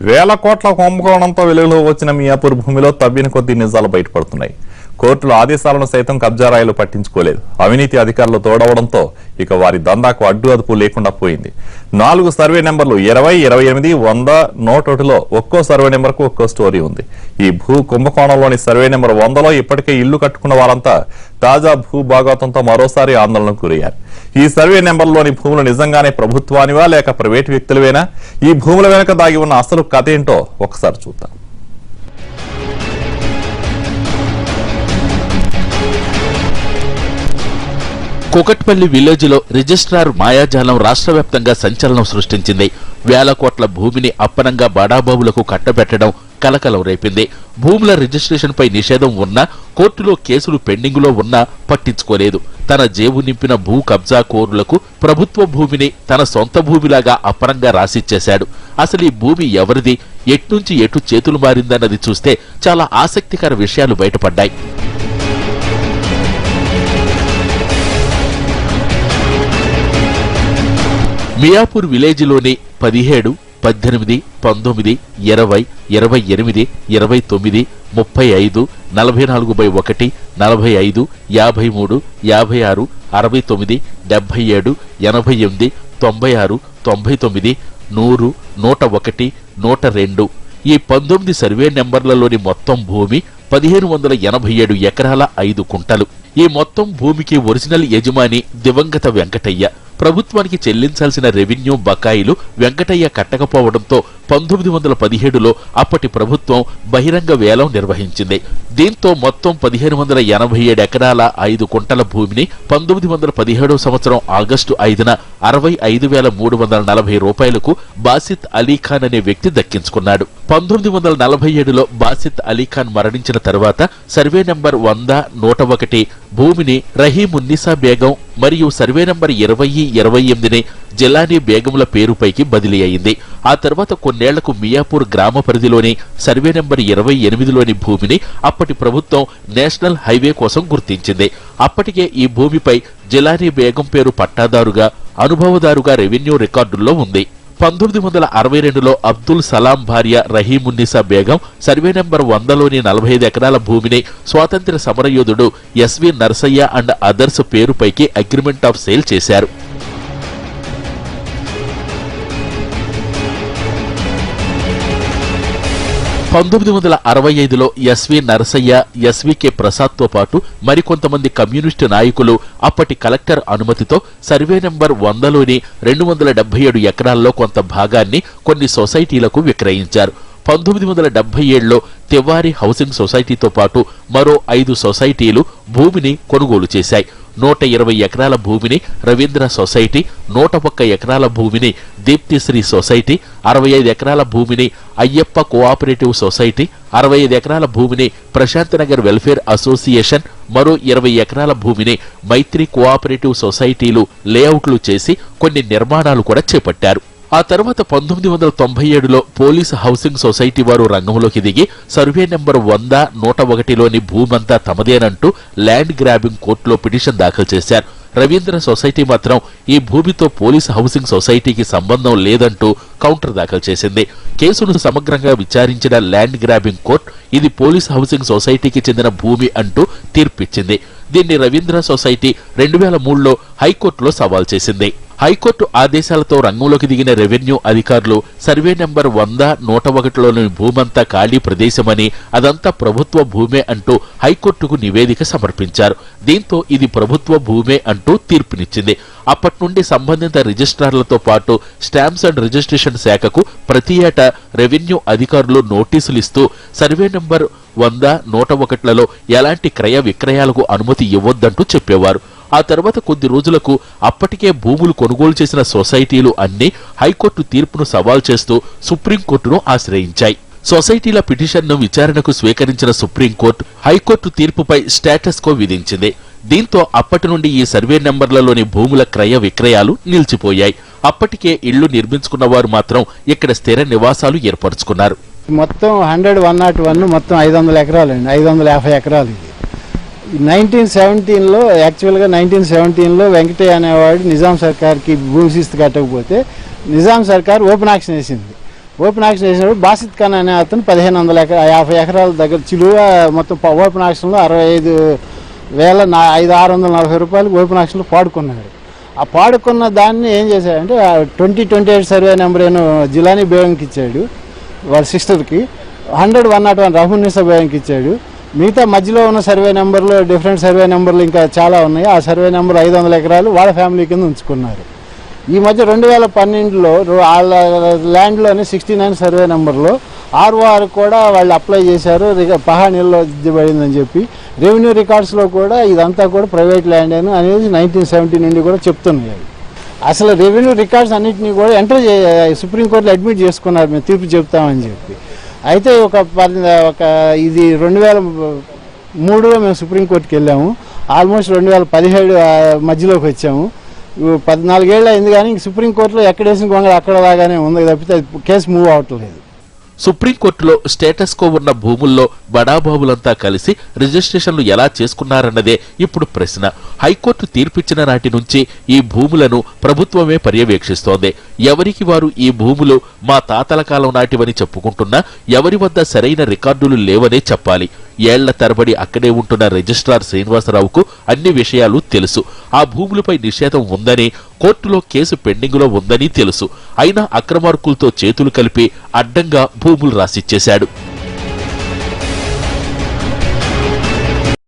వేల కోట్ల కుంభకోణంతో వెలుగులో వచ్చిన మియాపూర్ భూమిలో తవ్విన కొద్దీ నిజాలు బయటపడుతున్నాయి. కోర్టుల ఆదేశాలను సైతం కబ్జా రాయిలు పట్టించుకోలేదు. అవినీతి అధికారులు తోడవడంతో ఇక వారి దందాకు అడ్డు అదుపు లేకుండా పోయింది. 4 సర్వే నెంబర్లు 20, 28, 100, 101లో ఒక్కో సర్వే నెంబర్కు ఒక్కో స్టోరీ ఉంది. ఈ భూ కుంభకోణంలోని సర్వే నెంబర్ 100లో ఇప్పటికే ఇల్లు కట్టుకున్న వారంతా తాజా భూ భాగవతంతో మరోసారి ఆందోళనకు గురయ్యారు. ఈ సర్వే నెంబర్లోని భూములు నిజంగానే ప్రభుత్వానివా లేక ప్రైవేటు వ్యక్తులవేనా? ఈ భూముల వెనుక దాగి ఉన్న అసలు కథ ఏంటో ఒకసారి చూద్దాం. కుకట్పల్లి విలేజ్ లో రిజిస్ట్రార్ మాయాజాలం రాష్ట్ర వ్యాప్తంగా సంచలనం సృష్టించింది. వేల కోట్ల భూమిని అప్పనంగా బడాబాబులకు కట్టబెట్టడం కలకలం రేపింది. భూముల రిజిస్ట్రేషన్ పై నిషేధం ఉన్నా, కోర్టులో కేసులు పెండింగులో ఉన్నా పట్టించుకోలేదు. తన జేబు నింపిన భూ కబ్జా కోరులకు ప్రభుత్వ భూమిని తన సొంత భూమిలాగా అప్పనంగా రాసిచ్చేశాడు. అసలు ఈ భూమి ఎవరిది, ఎట్నుంచి ఎటు చేతులు మారిందన్నది చూస్తే చాలా ఆసక్తికర విషయాలు బయటపడ్డాయి. మియాపూర్ విలేజ్లోని 17, 18, 19, 20, 28, 29, 35, 44/1, 45, 53, 56, 69, 77, 88, 96, 99, 100, 101, 102 ఈ 19 సర్వే నెంబర్లలోని మొత్తం భూమి 1587 ఎకరాల 5 కుంటలు. ఈ మొత్తం భూమికి ఒరిజినల్ యజమాని దివంగత వెంకటయ్య. ప్రభుత్వానికి చెల్లించాల్సిన రెవెన్యూ బకాయిలు వెంకటయ్య కట్టకపోవడంతో 1917లో అప్పటి ప్రభుత్వం బహిరంగ వేలం నిర్వహించింది. దీంతో మొత్తం 1587 ఎకరాల 5 కుంటల భూమిని 1917 సంవత్సరం ఆగస్టు 5న 65,340 రూపాయలకు బాసిత్ అలీఖాన్ అనే వ్యక్తి దక్కించుకున్నాడు. 1947లో బాసిత్ అలీఖాన్ మరణించిన తర్వాత సర్వే నంబర్ 100, 101 భూమిని రహీమున్నీసా బేగం మరియు సర్వే నంబర్ 20, 28ని జిలానీ బేగంల పేరుపైకి బదిలీ అయింది. ఆ తర్వాత కొన్నేళ్లకు మియాపూర్ గ్రామ పరిధిలోని సర్వే నెంబర్ 28లోని భూమిని అప్పటి ప్రభుత్వం నేషనల్ హైవే కోసం గుర్తించింది. అప్పటికే ఈ భూమిపై జిలానీ బేగం పేరు పట్టాదారుగా, అనుభవదారుగా రెవెన్యూ రికార్డుల్లో ఉంది. 1962లో అబ్దుల్ సలాం భార్య రహీమున్నీసా బేగం సర్వే నెంబర్ 100లోని 45 ఎకరాల భూమిని స్వాతంత్ర్య సమరయోధుడు ఎస్వి నరసయ్య అండ్ అదర్స్ పేరుపైకి అగ్రిమెంట్ ఆఫ్ సేల్ చేశారు. 1965లో ఎస్వి నరసయ్య, ఎస్వికే ప్రసాద్తో పాటు మరికొంతమంది కమ్యూనిస్టు నాయకులు అప్పటి కలెక్టర్ అనుమతితో సర్వే నెంబర్ 100లోని 277 ఎకరాల్లో కొంత భాగాన్ని కొన్ని సొసైటీలకు విక్రయించారు. 1977లో తివారీ హౌసింగ్ సొసైటీతో పాటు మరో 5 సొసైటీలు భూమిని కొనుగోలు చేశాయి. 120 ఎకరాల భూమిని రవీంద్ర సొసైటీ, 101 ఎకరాల భూమిని దీప్తిశ్రీ సొసైటీ, 65 ఎకరాల భూమిని అయ్యప్ప కోఆపరేటివ్ సొసైటీ, 65 ఎకరాల భూమిని ప్రశాంత్ నగర్ వెల్ఫేర్ అసోసియేషన్, మరో 20 ఎకరాల భూమిని మైత్రి కోఆపరేటివ్ సొసైటీలు లేఅవుట్లు చేసి కొన్ని నిర్మాణాలు కూడా చేపట్టారు. ఆ తర్వాత 1997లో పోలీసు హౌసింగ్ సొసైటీ వారు రంగంలోకి దిగి సర్వే నెంబర్ 100, 101లోని భూమంతా తమదేనంటూ ల్యాండ్ గ్రాబింగ్ కోర్టులో పిటిషన్ దాఖలు చేశారు. రవీంద్ర సొసైటీ మాత్రం ఈ భూమితో పోలీసు హౌసింగ్ సొసైటీకి సంబంధం లేదంటూ కౌంటర్ దాఖలు చేసింది. కేసును సమగ్రంగా విచారించిన ల్యాండ్ గ్రాబింగ్ కోర్టు ఇది పోలీసు హౌసింగ్ సొసైటీకి చెందిన భూమి అంటూ తీర్పిచ్చింది. దీన్ని రవీంద్ర సొసైటీ 2003లో హైకోర్టులో సవాల్ చేసింది. హైకోర్టు ఆదేశాలతో రంగంలోకి దిగిన రెవెన్యూ అధికారులు సర్వే నెంబర్ 100, 101లోని భూమంతా ఖాళీ ప్రదేశమని, అదంతా ప్రభుత్వ భూమే అంటూ హైకోర్టుకు నివేదిక సమర్పించారు. దీంతో ఇది ప్రభుత్వ భూమే అంటూ తీర్పునిచ్చింది. అప్పటి నుండి సంబంధిత రిజిస్ట్రార్లతో పాటు స్టాంప్స్ అండ్ రిజిస్ట్రేషన్ శాఖకు ప్రతి ఏటా రెవెన్యూ అధికారులు నోటీసులు ఇస్తూ సర్వే నెంబర్ 100, 101లలో ఎలాంటి క్రయ విక్రయాలకు అనుమతి ఇవ్వొద్దంటూ చెప్పేవారు. ఆ తర్వాత కొద్ది రోజులకు అప్పటికే భూములు కొనుగోలు చేసిన సొసైటీలు అన్ని హైకోర్టు తీర్పును సవాల్ చేస్తూ సుప్రీంకోర్టును ఆశ్రయించాయి. సొసైటీల పిటిషన్ను విచారణకు స్వీకరించిన సుప్రీంకోర్టు హైకోర్టు తీర్పుపై స్టేటస్ కో విధించింది. దీంతో అప్పటి నుండి ఈ సర్వే నెంబర్లలోని భూముల క్రయ విక్రయాలు నిలిచిపోయాయి. అప్పటికే ఇళ్లు నిర్మించుకున్న వారు మాత్రం ఇక్కడ స్థిర నివాసాలు ఏర్పరచుకున్నారు. మొత్తం 100, 101 మొత్తం 500 ఎకరాలండి, 550 ఎకరాలు. 1917లో యాక్చువల్గా 1917లో వెంకటయ్య అనేవాడు నిజాం సర్కార్కి భూమి శిస్తు కట్టకపోతే నిజాం సర్కార్ ఓపెన్ ఆక్షన్ వేసింది. ఓపెన్ ఆక్షన్ చేసినప్పుడు బాసిత్ ఖాన్ అనే అతను 1550 ఎకరాల దగ్గర చిలువ మొత్తం ఓపెన్ ఆక్షన్లో 65,640 రూపాయలకు ఓపెన్ ఆక్షన్లో పాడుకున్నాడు. ఆ పాడుకున్న దాన్ని ఏం చేశాడంటే 2028 సర్వే నెంబర్ ఏమో జిలానీ బేగంకి ఇచ్చాడు, వాళ్ళ సిస్టర్కి. 100-101 రహూనిసా బేగంకి ఇచ్చాడు. మిగతా మధ్యలో ఉన్న సర్వే నెంబర్లు, డిఫరెంట్ సర్వే నెంబర్లు ఇంకా చాలా ఉన్నాయి. ఆ సర్వే నెంబర్ 500 ఎకరాలు వాళ్ళ ఫ్యామిలీ కింద ఉంచుకున్నారు. ఈ మధ్య 2012లో వాళ్ళ ల్యాండ్లోని 69 సర్వే నెంబర్లో ఆర్ఓఆర్ కూడా వాళ్ళు అప్లై చేశారు, పహానీల్లో పడిందని చెప్పి. రెవెన్యూ రికార్డ్స్లో కూడా ఇదంతా కూడా ప్రైవేట్ ల్యాండ్ అని అనేది 1970 నుండి కూడా చెప్తున్నాయి. అసలు రెవెన్యూ రికార్డ్స్ అన్నింటినీ కూడా ఎంటర్ సుప్రీంకోర్టులో అడ్మిట్ చేసుకున్నారు, మేము తీర్పు చెప్తామని చెప్పి. అయితే ఇది 2003లో మేము సుప్రీంకోర్టుకి వెళ్ళాము. ఆల్మోస్ట్ 2017 మధ్యలోకి వచ్చాము. 14 ఏళ్ళు అయింది, కానీ సుప్రీంకోర్టులో ఎక్కడ వేసిన గొంగళి అక్కడ లాగానే ఉంది తప్పితే కేసు మూవ్ అవట్లేదు. సుప్రీంకోర్టులో స్టేటస్ కో ఉన్న భూముల్లో బడాబాబులంతా కలిసి రిజిస్ట్రేషన్లు ఎలా చేసుకున్నారన్నదే ఇప్పుడు ప్రశ్న. హైకోర్టు తీర్పిచ్చిన నాటి నుంచి ఈ భూములను ప్రభుత్వమే పర్యవేక్షిస్తోంది. ఎవరికి వారు ఈ భూములు మా తాతల కాలం నాటివని చెప్పుకుంటున్నా ఎవరి వద్ద సరైన రికార్డులు లేవనే చెప్పాలి. ఏళ్ల తరబడి అక్కడే ఉంటున్న రిజిస్ట్రార్ శ్రీనివాసరావుకు అన్ని విషయాలు తెలుసు. ఆ భూములపై నిషేధం ఉందని, కోర్టులో కేసు పెండింగులో ఉందని తెలుసు. అయినా అక్రమార్కులతో చేతులు కలిపి అడ్డంగా భూములు రాసిచ్చేశాడు.